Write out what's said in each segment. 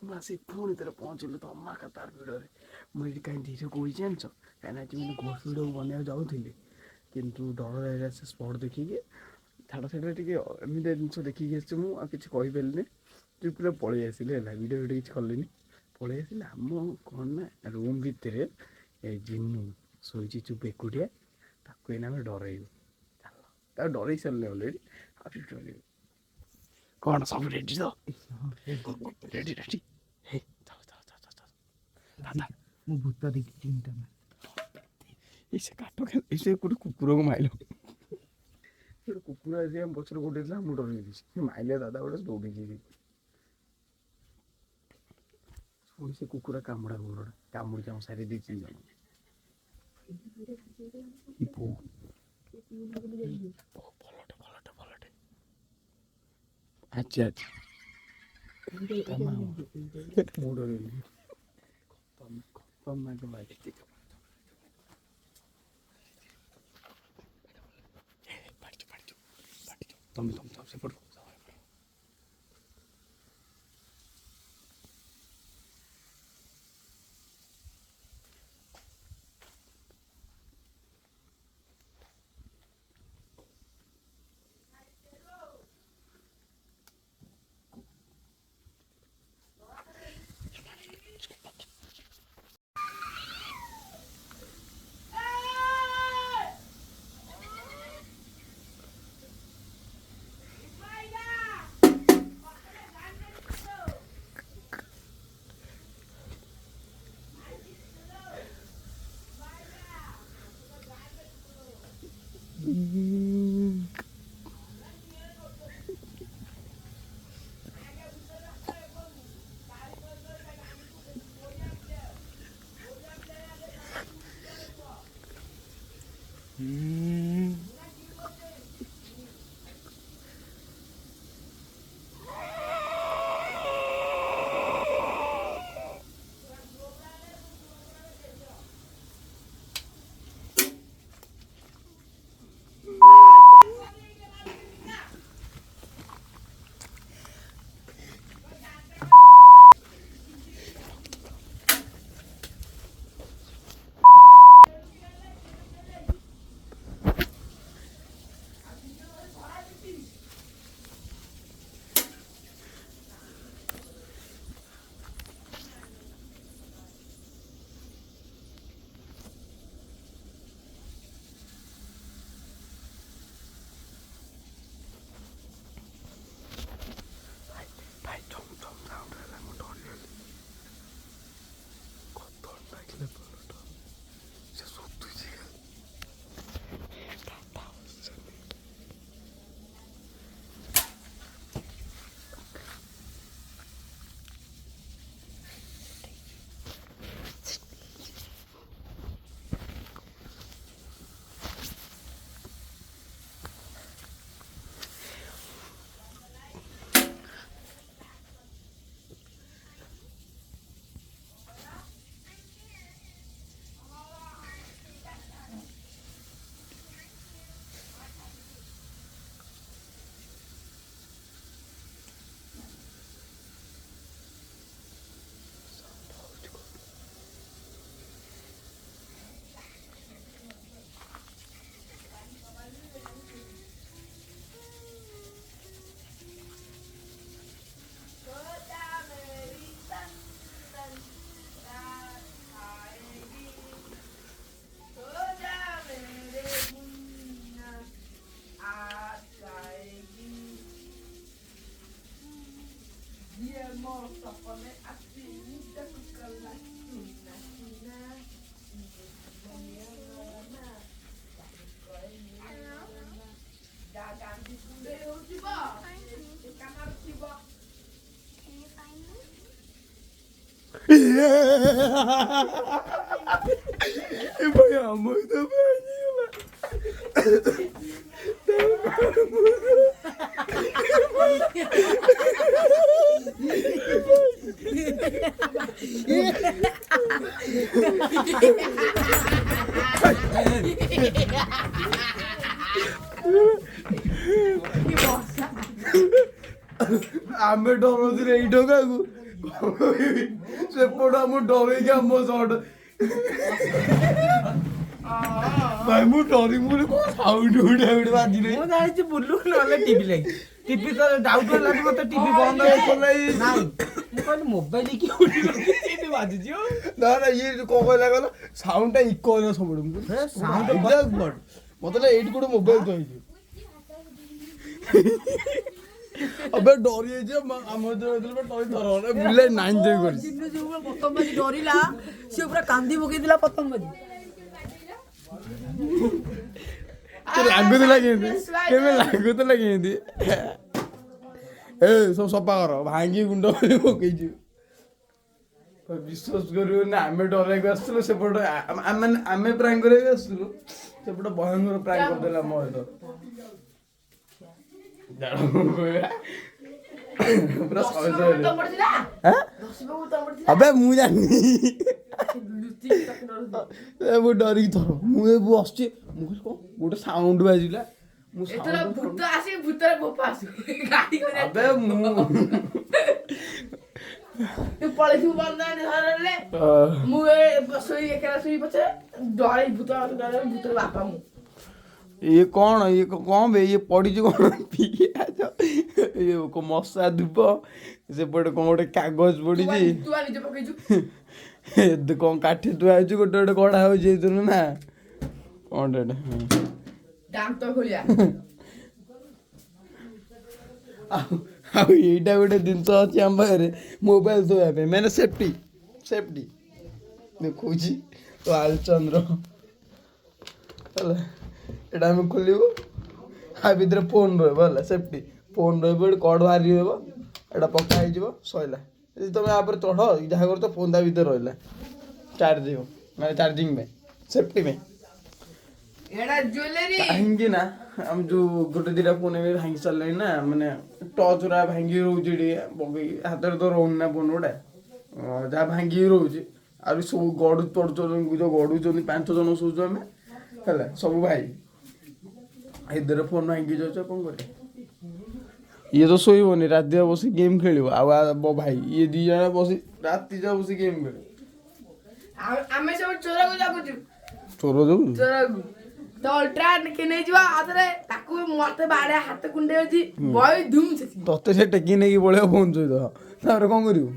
ମୁଁ ଆସି ପୁଣି ଥରେ ପହଞ୍ଚିଲୁ ଧମାକାଦାର ଭିଡ଼ରେ। ମୁଁ ଏଠି କାହିଁ ଧୀରେ କହୁଛି ଜାଣିଛ, କାହିଁକିନା ଆଜି ମୁଁ ଘୋଷ ଭିଡ଼ିଓ ବନେଇବାକୁ ଯାଉଥିଲି, କିନ୍ତୁ ଡର ଲାଗିଲା ସେ ସ୍ପଟ୍ ଦେଖିକି। ଛାଡ଼, ସେଠାରେ ଟିକେ ଏମିତି ଜିନିଷ ଦେଖିକି ଆସିଛି, ମୁଁ ଆଉ କିଛି କହିପାରିଲିନି। ପୁରା ପଳେଇ ଆସିଲି ହେଲା, ଭିଡ଼ିଓ କିଛି କଲିନି, ପଳେଇ ଆସିଲି। ଆମ କ'ଣ ନା ରୁମ୍ ଭିତରେ ଜିନୁ ଶୋଇଛି ଚୁପ୍ ଏକୁଟିଆ, ତାକୁ ଏଇନା ଆମେ ଡରେଇବୁ। ଚାଲ, ତାକୁ ଡରେଇ ସାରିଲେ ଅଲରେଡ଼ି, ଆଉ ଟିକେ ଡରେଇବୁ। କ'ଣ ସବୁ ରେଡ଼ି ତ? Ready ready. ହେ ଚାଲ ଚାଲ ଚାଲ ଚାଲ ଦାଦା, ମୁଁ ଭୂତ ଦେଖିଛି ତିନିଟା। ଏଇ ସେ କାଠ ଏଇ ସେ ଗୋଟେ କୁକୁରକୁ ମାଇଲ। ଗୋଟେ କୁକୁର ଆସି ଆମ ପଛରେ ଗୋଟେଇଥିଲା, ମୁଁ ଡରେଇ ଦେଇଛି। ମାଇଲେ ଦାଦା ଗୋଟେ ଦୌଡ଼ିଛି। ପୁଣି ସେ କୁକୁର କାମୁଡ଼ା କୁକୁରଟା କାମୁଡ଼ିଛି ଆମ ସାରି ଦେଇଛି ଜଣ। ଭଲଟେ ଆଚ୍ଛା ଆଚ୍ଛା ମୁଁ ଡରେଇଲି। ତମେ ସେପଟ Vai a mãe da Vanilla. ଡରଉଥିଲେ ଏଇ ଟଙ୍କାକୁ ସେପଟ ଆମ ଡରେଇକି ଆମ ସଟ ଭାଇ ମୁଁ ଡରି ମୁଁ କଣ ସାଉଣ୍ଡ ଉଠା ଉଠି ବାଜିଲେ ମୁଁ ଜାଣିଛି ବୁଲୁ ନହେଲେ ଟିଭି ଲାଗି ଟିଭି ତ ଡାଉଟ୍ ହେଲା ମତେ ଟିଭି ବନ୍ଦ ନାଇଁ ମୁଁ କହିଲି ମୋବାଇଲ କି ଉଠିବ ଟିଭି ବାଜିଛି ନା ଇଏ କଣ କହିଲା କହିଲ ସାଉଣ୍ଡଟା ଇକୋ ହେଲା ସବୁବେଳେ ମତେ ଏଇଠି ଗୋଟେ ମୋବାଇଲ ତ ହେଇଛି अबे डरी जाई जे हम जो हेतले टई धर बुले 9 जय कर जिन्नु जो पतंगबाजी डरिला से पूरा कांदी पकई दिला पतंगबाजी के लागुतला केंदी ए सब सफा कर भांगी गुंड पकई छु विश्वास करियो ना हमें डरे के आसलो सेपट आमे प्रांक करे के आसलो सेपट भयंकर प्रांक कर देला म तो पूरा अबे मु जानी मु डरी थर मु बसची मु गोटे साउंड बाजिला मु साउंड भूत आसी भूतर बोपा आसी गाड़ी करे अबे मु तू पळे तू बंद धरले मु सोई एकरा सोई पछे डरे भूत डरे भूतर बापा मु ये कौन बे ये पड़ी जो कौन पिया जो ये को मसा दुब से पड़े कौन गोटे कागज पड़ी जी तू आ निजे पकई छु कौन काठी तू आइछु गोटे गोटे कड़ा हो जे ना कौन डे दांत खोलिया ଆଉ ଏଇଟା ଗୋଟେ ଜିନିଷ ଅଛି ଆମ ପାଖରେ ମୋବାଇଲ ଥୋଇବା ପାଇଁ ମାନେ ସେଫ୍ଟି ଦେଖଉଛି ତ ଆଲଚନ୍ଦ୍ର ହେଲା ଏଇଟା ଆମେ ଖୋଲିବୁ ଆ ଭିତରେ ଫୋନ୍ ରହିବ ହେଲା ସେଫ୍ଟି ଫୋନ୍ ରହିବ ଗୋଟେ କର୍ଡ଼ ବାହାରି ରହିବ ଏଇଟା ପକା ହେଇଯିବ ସଇଲା ଯଦି ତମେ ଆପରେ ଚଢ଼ ଯାହା କର ତ ଫୋନ୍ ତା ଭିତରେ ରହିଲା ଚାର୍ଜ ଯିବ ମାନେ ଚାର୍ଜିଂ ପାଇଁ ସେଫ୍ଟି ପାଇଁ ଏଡା ଜ୍ୱେଲେରୀ କାହିଁକି ନା ଆମ ଯୋଉ ଗୋଟେ ଦିଟା ଫୋନ୍ ଏବେ ଭାଙ୍ଗି ସାରିଲାଣି ନା ମାନେ ଟଚ୍ ଗୁରା ଭାଙ୍ଗି ରହୁଛି ଟିକେ ପକେଇ ହାତରେ ତ ରହୁନି ନା ଫୋନ୍ ଗୁଡ଼ା ଯାହା ଭାଙ୍ଗିକି ରହୁଛି ଆହୁରି ସବୁ ପଡ଼ୁଛନ୍ତି ଯୋଉ ଗଡ଼ୁଛନ୍ତି 5 ଜଣ ଶୋଉଛୁ ଆମେ ହେଲା ସବୁ ଭାଇ ଏଥିରେ ଫୋନ୍ ଭାଙ୍ଗି ଯାଉଛି କ'ଣ କରିବା ଇଏ ତ ଶୋଇବନି ରାତି ବସି ଗେମ୍ ଖେଳିବ ଆଉ ଭାଇ ଇଏ 2 ଜଣ ବସି ରାତି ଯାକ ବସି ଗେମ୍ ଖେଳିବ ଆମେ ସବୁ ଚୋରକୁ ଯାକୁଛୁ ଚୋର ଯୋଉ ଚୋରକୁ ତ ଅଲ୍ଟ୍ରା କେ ନେଇଯିବା ଆଥରେ ତାକୁ ମତେ ବାଡେ ହାତ କୁଣ୍ଡେ ଅଛି ବଇ ଧୁମ ସେଠି ତତେ ସେ ଟେକି ନେଇକି ପଳେଇବ ଫୋନ୍ ସହିତ ତାପରେ କ'ଣ କରିବୁ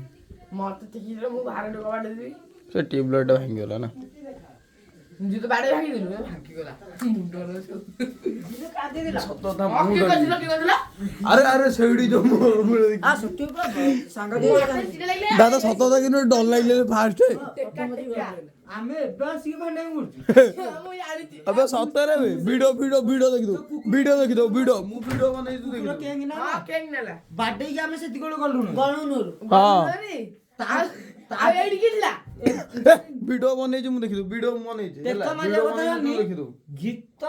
ମତେ ଟେକିଲେ ମୁଁ ବାହାର ଡୋକା ବାଡେ ଦେବି ସେ ଟ୍ୟୁବ୍ ଲାଇଟ୍ଟା ଭାଙ୍ଗିଗଲା ନା ଯେ ତ ବାଡେ ଭାଙ୍ଗି ଦେଲୁ ଭାଙ୍ଗିଗଲା ମୁଣ୍ଡର କାନ୍ଦି ଦିଲା ସତ କଥା କି କରିଥିଲା ଆରେ ସେଇଠି ଯୋଉ ଆ ସୁଟି ପୁରା ସାଙ୍ଗ ଦାଦା ସତ କଥା କିନ୍ତୁ ଡର ଲାଗିଲେ ଫାଷ୍ଟ ଆମେ ଏବେ ଆସିକି ଭାଣ୍ଡା କରୁଛୁ ମୁଁ ଜାଣିଛି अबे सତରେ ବେ ଭିଡିଓ ଦେଖିଦो ମୁଁ ଭିଡିଓ ବନେଇଛୁ ଦେଖିଦो କେଙ୍ଗି ନା ହଁ କେଙ୍ଗ ନେଲା ବାଡେଇକି ଆମେ ସେତିକି ବେଳୁ ଗଲୁଣୁ ଗଣୁନୁରୁ ହଁ ତା ଏଇଠି କିଥିଲା ଭିଡିଓ ବନେଇଛୁ ମୁଁ ଦେଖିଦଉ ଭିଡିଓ ମୁଁ ବନେଇଛି ହେଲା ଦେଖ ଭିଡିଓ ମାରିବା କଥା ବନେଇଛୁ ଜାଣିନି ଦେଖିଦଉ ଗୀତ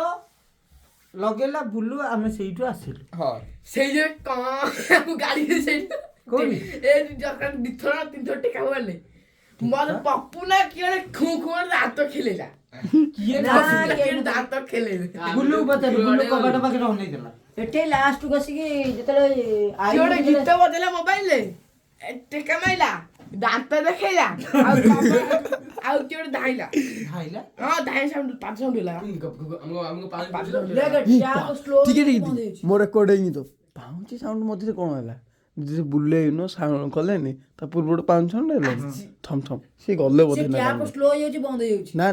ଲଗେଇଲା ବୁଲୁ ଆମେ ସେଇଠୁ ଆସିଲୁ ହଁ ସେଇ ଯେ କଣ ଗାଡିରେ ସେଇଠି କୋଉଠି? ଏ ଜକା 2 ଥର 3 ଥର ଟେକା ଗଲେ ମୋର ପପୁ ନା କିଏ ଖୁ ଦାନ୍ତ ଖେଳିଲା କିଏ ଦାନ୍ତ ଖେଳିଲେ ବୁଲୁ ପଚାରୁ ବୁଲୁ କବାଟ ପାଖରେ ଅନେଇଥିଲା ଏଠି ଲାଷ୍ଟ ବସିକି ଯେତେବେଳେ ଗୋଟେ ଗୀତ ବଜେଇଲା ମୋବାଇଲରେ ଟେକା ମାଇଲା ଦାନ୍ତ ଦେଖେଇଲା ଆଉ କିଏ ଗୋଟେ ଧାଇଲା ଖାଇଲା ହଁ ଧାଇ ସାଉଣ୍ଡ 5 ସାଉଣ୍ଡ ହେଲା ଟିକେ ମୋ ରେକର୍ଡିଂ ତ ପାଉଁଛି ସାଉଣ୍ଡ ମଝିରେ କ'ଣ ହେଲା ଯେ ବୁଲେଇନ ସାଉଣ୍ଡ କଲେନି ତା ପୂର୍ବରୁ ପାଉଁଛି ସାଉଣ୍ଡ ହେଲାନି ଥମ୍ ଥମ୍ ସିଏ ଗଲେ ବୋଧେ ନା ସ୍ଲୋ ହେଇଯାଉଛି ବନ୍ଦ ହେଇଯାଉଛି ନା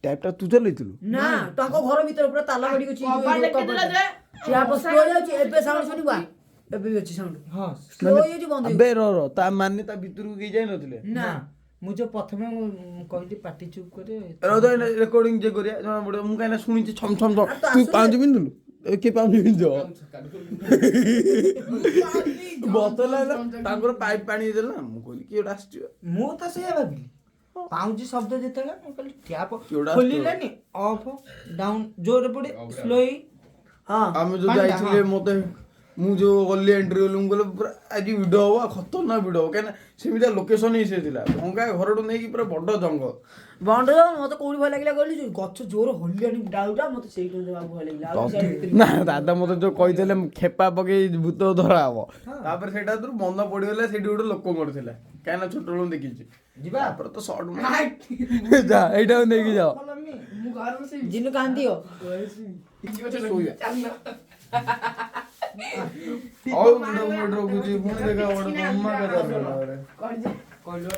ଟ୍ୟାପ୍ଟା ତୁ ଚଲେଇଥିଲୁ ନା ତାଙ୍କ ଘର ଭିତରେ ପୁରା ତାଲା ମାଡ଼ିକି ଅଛି ଟ୍ୟାପ ସ୍ଲୋ ହେଇଯାଉଛି ଏବେ ସାଉଣ୍ଡ ଶୁଣିବା ଏବେ ବି ଅଛି ସାଉଣ୍ଡ ହଁ ସ୍ଲୋ ହେଇଯାଉଛି ବନ୍ଦ ଆବେ ର ତା ମାନେ ତା ଭିତରକୁ କେହି ଯାଇ ନଥିଲେ ନା ମୁଁ ଯୋଉ ପ୍ରଥମେ କହିଲି ପାଟି ଚୁପ୍ କରି ରେକର୍ଡିଂ ଯେ କରିବା ଜଣା ପଡ଼ିବ ମୁଁ କାହିଁକିନା ଶୁଣିଛି ଛମ୍ ଛମ୍ ଛମ୍ ତୁ ପାଉଁଜି ପିନ୍ଧିଲୁ କିଏ ପାଉଁଜି ପିନ୍ଧିବ ବତଲା ହେଲା ତାଙ୍କର ପାଇପ୍ ପାଣି ଦେଲା ମୁଁ କହିଲି କିଏ ଗୋଟେ ଆସିଛି ମୁଁ ତ ସେଇଆ ଭାବିଲି ପାଉଁଜି ଶବ୍ଦ ଯେତେବେଳେ ମୁଁ କହିଲି ଟ୍ୟାପ କିଉଡ଼ା ଖୋଲିଲାନି ଅଫ୍ ଡାଉନ୍ ଜୋରରେ ପଡେ ସ୍ଲୋ ଆମେ ଯୋଉ ଯାଇଥିଲେ ମତେ ମୁଁ ଯୋଉ ଗଲି ଏଣ୍ଟ୍ରି ଗଲି ମୁଁ କହିଲି ପୁରା ଆଜି ଭିଡ଼ ହବ ଆଉ ଖତରନାକ ଭିଡ଼ ହବ କାହିଁକିନା ସେମିତିଆ ଲୋକେସନ୍ ହିଁ ସେ ଥିଲା ଭଙ୍ଗା ଘରଠୁ ନେଇକି ପୁରା ବଡ଼ ଜଙ୍ଗଲ। ବଣ୍ଡ ମତେ କୋଉଠି ଭୟ ଲାଗିଲା କହିଲି ଯୋଉ ଗଛ ଜୋର ହଲିଆଣି ଡାଉଟା ମତେ ସେଇଠୁ ଦେବାକୁ ଭୟ ଲାଗିଲା ଆଉ ସିଆଡେ ଭିତରେ ନା ଦାଦା ମତେ ଯୋଉ କହିଥିଲେ ଖେପା ପକେଇ ଭୂତ ଧରା ହବ ତାପରେ ସେଇଟା ତୁ ମନ ପଡ଼ିଗଲା ସେଇଠି ଗୋଟେ ଲୋକ ମରିଥିଲା କାହିଁକିନା ଛୋଟବେଳୁ ଦେଖିଛି ଯିବା ତାପରେ ତ ସର୍ଟ ଯା ଏଇଟାକୁ ନେଇକି ଯାଅ ମୁଁ ଘରେ ବସିବି ଜିନୁ କାନ୍ଦିବ ଶୋଇବା ହଉ ମୁଁ ରଖୁଛି ପୁଣି ଦେଖା ଗୋଟେ